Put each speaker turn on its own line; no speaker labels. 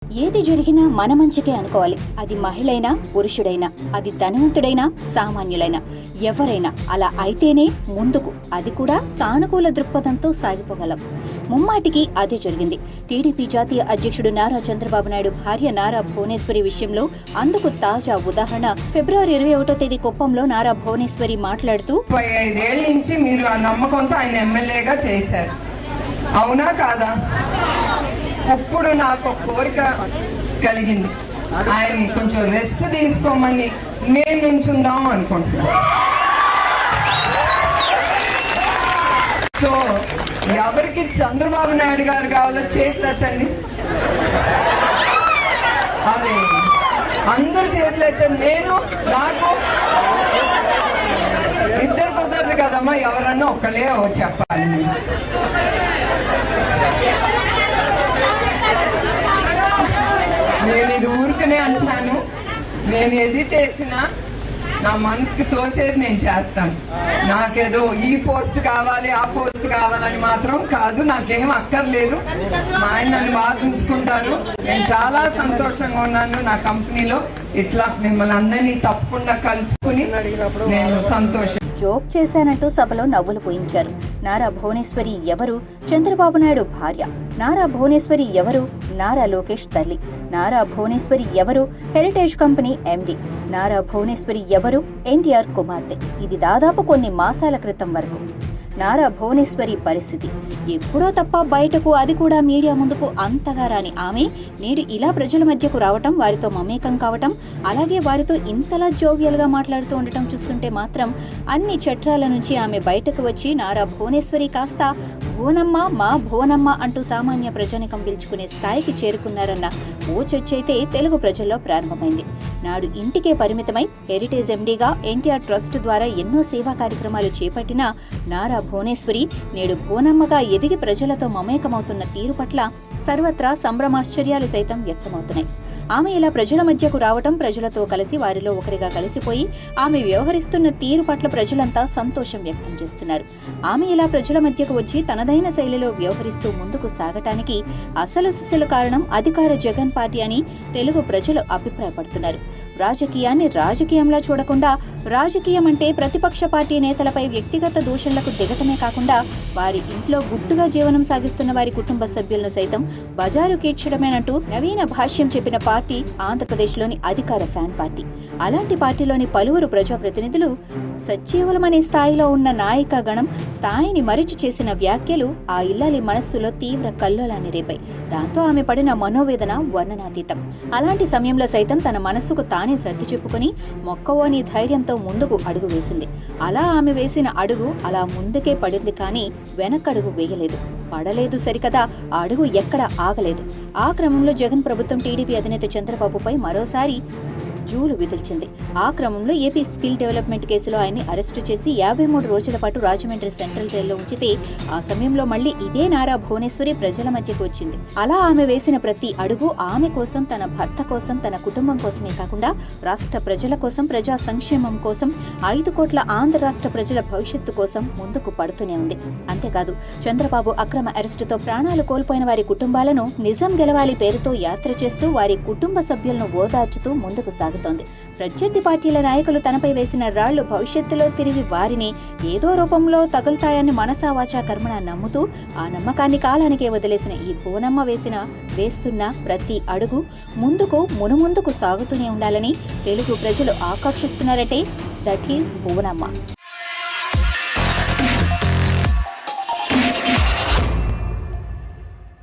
ఏది జరిగినా మన మంచికే అనుకోవాలి. అది మహిళైనా పురుషుడైనా, అది ధనవంతుడైనా సామాన్యులైనా, ఎవరైనా అలా అయితేనే ముందుకు, అది కూడా సానుకూల దృక్పథంతో సాగిపోగలం. ముమ్మాటికి అదే జరిగింది. టీడీపీ జాతీయ అధ్యక్షుడు నారా చంద్రబాబు నాయుడు భార్య నారా భువనేశ్వరి విషయంలో అందుకు తాజా ఉదాహరణ ఫిబ్రవరి 21వ తేదీ కుప్పంలో నారా భువనేశ్వరి మాట్లాడుతూ
35 ఏళ్ల నుంచి మీరు ఆ నమ్మకంతో ఆయన ఎమ్మెల్యేగా చేశారు, అవునా కాదా? ఇప్పుడు నాకు ఒక కోరిక కలిగింది, ఆయన్ని కొంచెం రెస్ట్ తీసుకోమని నేను నుంచుందాం అనుకుంటున్నాను. సో ఎవరికి చంద్రబాబు నాయుడు గారు కావాలో చేతులెత్తండి. అదే అందరు చేతులెత్తండి. నేను నాకు ఇద్దరు కుదరదు కదమ్మా, ఎవరన్నా ఒక్కలే చెప్పాలి. నేను ఇది ఊరికనే అంటున్నాను, నేను ఏది చేసినా నా మనసుకి తోసేది నేను చేస్తాను. నాకేదో ఈ పోస్ట్ కావాలి ఆ పోస్ట్ కావాలని మాత్రం కాదు, నాకేం అక్కర్లేదు. మా ఆయన నన్ను బాగా చూసుకుంటారు. నేను చాలా సంతోషంగా ఉన్నాను నా కంపెనీలో. ఇట్లా మిమ్మల్ని అందరినీ తప్పకుండా కలుసుకుని నేను సంతోషం.
జోక్ చేశానంటూ సభలో నవ్వులు పోయించారు. నారా భువనేశ్వరి ఎవరు? చంద్రబాబు నాయుడు భార్య. నారా భువనేశ్వరి ఎవరు? నారా లోకేష్ తల్లి. నారా భువనేశ్వరి ఎవరు? Heritage company MD. Nara Bhuvaneswari ఎవరు? ఎన్టీఆర్ కుమార్తె. ఇది దాదాపు కొన్ని మాసాల క్రితం వరకు. నారా భువనేశ్వరి పరిస్థితి ఎప్పుడో తప్ప బయటకు, అది కూడా మీడియా ముందుకు అంతగా రాని ఆమె నేడు ఇలా ప్రజల మధ్యకు రావటం, వారితో మమేకం కావటం, అలాగే వారితో ఇంతలా జోవియల్గా మాట్లాడుతూ ఉండటం చూస్తుంటే మాత్రం అన్ని చట్రాల నుంచి ఆమె బయటకు వచ్చి నారా భువనేశ్వరి కాస్త భువనమ్మ, మా భువనమ్మ అంటూ సామాన్య ప్రజానికం పిలుచుకునే స్థాయికి చేరుకున్నారన్న ఓ చర్చైతే తెలుగు ప్రజల్లో ప్రారంభమైంది. నాడు ఇంటికే పరిమితమై హెరిటేజ్ ఎండీగా ఎన్టీఆర్ ట్రస్ట్ ద్వారా ఎన్నో సేవా కార్యక్రమాలు చేపట్టిన నారా భువనేశ్వరి నేడు భువనమ్మగా ఎదిగి ప్రజలతో మమేకమవుతున్న తీరు పట్ల సర్వత్రా సంభ్రమాశ్చర్యాలు సైతం వ్యక్తమవుతున్నాయి. ఆమె ఇలా ప్రజల మధ్యకు రావటం, ప్రజలతో కలిసి వారిలో ఒకరిగా కలిసిపోయి ఆమె వ్యవహరిస్తున్న తీరు పట్ల ప్రజలంతా సంతోషం వ్యక్తం చేస్తున్నారు. ఆమె ఇలా ప్రజల మధ్యకు వచ్చి తనదైన శైలిలో వ్యవహరిస్తూ ముందుకు సాగటానికి అసలు సిసలు కారణం అధికార జగన్ పార్టీ అని తెలుగు ప్రజలు అభిప్రాయపడుతున్నారు. రాజకీయాన్ని రాజకీయంలా చూడకుండా, రాజకీయం అంటే ప్రతిపక్ష పార్టీ నేతలపై వ్యక్తిగత దూషణలకు దిగటమే కాకుండా వారి ఇంట్లో గుట్టుగా జీవనం సాగిస్తున్న వారి కుటుంబ సభ్యులను సైతం బజారు కీడ్చడమేనంటూ నవీన భాష్యం చెప్పిన పార్టీ ఆంధ్రప్రదేశ్లోని అధికార ఫ్యాన్ పార్టీ. అలాంటి పార్టీలోని పలువురు ప్రజాప్రతినిధులు సజీవులమనే స్థాయిలో ఉన్న నాయక గణం స్థాయిని మరిచి చేసిన వ్యాఖ్యలు ఆ ఇల్లాలి మనస్సులో తీవ్ర కల్లోలాన్ని రేపాయి. దాంతో ఆమె పడిన మనోవేదన వర్ణనాతీతం. అలాంటి సమయంలో సైతం తన మనస్సుకు తానే సర్ది చెప్పుకుని మొక్కవోని ధైర్యంతో ముందుకు అడుగు వేసింది. అలా ఆమె వేసిన అడుగు అలా ముందుకే పడింది, కానీ వెనకడుగు వేయలేదు. పడలేదు సరికదా, ఆ అడుగు ఎక్కడ ఆగలేదు. ఆ క్రమంలో జగన్ ప్రభుత్వం టీడీపీ అధినేత చంద్రబాబుపై మరోసారి జూలు విదిల్చింది. ఆ క్రమంలో ఏపీ స్కిల్ డెవలప్మెంట్ కేసులో ఆయన్ని అరెస్టు చేసి 53 రోజుల పాటు రాజమండ్రి సెంట్రల్ జైల్లో ఉంచితే ఆ సమయంలో మళ్లీ ఇదే నారా భువనేశ్వరి ప్రజల మధ్యకు వచ్చింది. అలా ఆమె వేసిన ప్రతి అడుగు ఆమె కోసం, తన భర్త కోసం, తన కుటుంబం కోసమే కాకుండా రాష్ట్ర ప్రజల కోసం, ప్రజా సంక్షేమం కోసం, 5 కోట్ల ఆంధ్ర రాష్ట్ర ప్రజల భవిష్యత్తు కోసం ముందుకు పడుతూనే ఉంది. అంతేకాదు, చంద్రబాబు అక్రమ అరెస్టుతో ప్రాణాలు కోల్పోయిన వారి కుటుంబాలను నిజం గెలవాలి పేరుతో యాత్ర చేస్తూ వారి కుటుంబ సభ్యులను ఓదార్చుతూ ముందుకు సాగుతోంది. ప్రత్యర్థి పార్టీల నాయకులు తనపై వేసిన రాళ్లు భవిష్యత్తులో తిరిగి వారిని ఏదో రూపంలో తగులుతాయని మనసా వాచా కర్మణ నమ్ముతూ ఆ నమ్మకాన్ని కాలానికే వదిలేసిన ఈ భువనమ్మ వేస్తున్న ప్రతి అడుగు ముందుకు మునుముందుకు సాగుతూనే ఉండాలని తెలుగు ప్రజలు ఆకాంక్షిస్తున్నారంటే దట్ ఈజ్ భువనమ్మ.